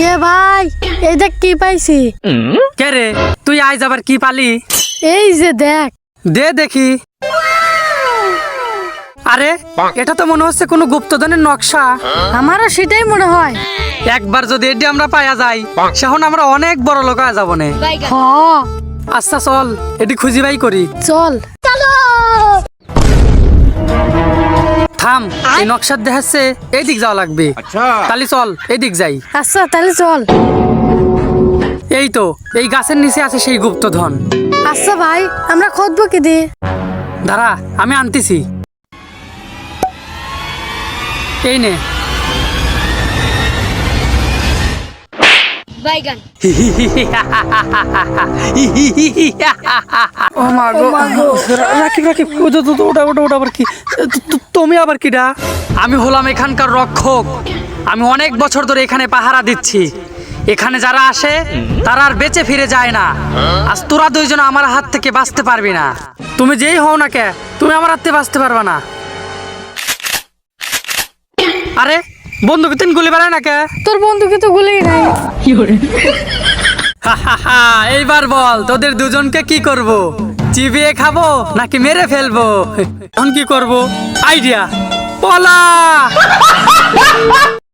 এ ভাই এই দেখ কি পাইছি। কে রে তুই আজ আবার কি পালি? এই যে দেখ। দে দেখি। আরে এটা তো মনে হচ্ছে কোনো গুপ্তধনের নকশা। আমারও সেটাই মনে হয়। একবার যদি এটি আমরা পাইয়া যাই সেখন আমরা অনেক বড় লোক হয়ে যাবো নে। হ আচ্ছা চল এটি খুঁজি বাই করি। চল চলো। থাম, এই নকশার দেখাচ্ছে এই দিক যাওয়া লাগবে। তাহলে চল এই দিক যাই। আচ্ছা তাহলে চল। এই তো এই গাছের নিচে আছে সেই গুপ্তধন। আচ্ছা ভাই আমরা খুঁজবো কি দিয়ে? দাঁড়া আমি আনতেছি। এই নে। বাইগান। ও মা গো, রাখি রাখি, ওটা ওটা ওটা আবার কি? তুমি আবার কিডা? আমি হলাম এখানকার রক্ষক। আমি অনেক বছর ধরে এখানে পাহারা দিচ্ছি। এখানে যারা আসে তারা আর বেঁচে ফিরে যায় না। আজ তোরা দুইজন আমার হাত থেকে বাঁচতে পারবি না। তুমি যেই হও না কে, তুমি আমার হাত থেকে বাঁচতে পারবা না। আরে বন্দুক তিন গুলি বেড়ায় না কে? তোর বন্ধুকে তো গুলেই নাই। এইবার বল তোদের দুজনকে কি করব? চিবিয়ে খাবো নাকি মেরে ফেলবো? এখন কি করব? আইডিয়া, পলা।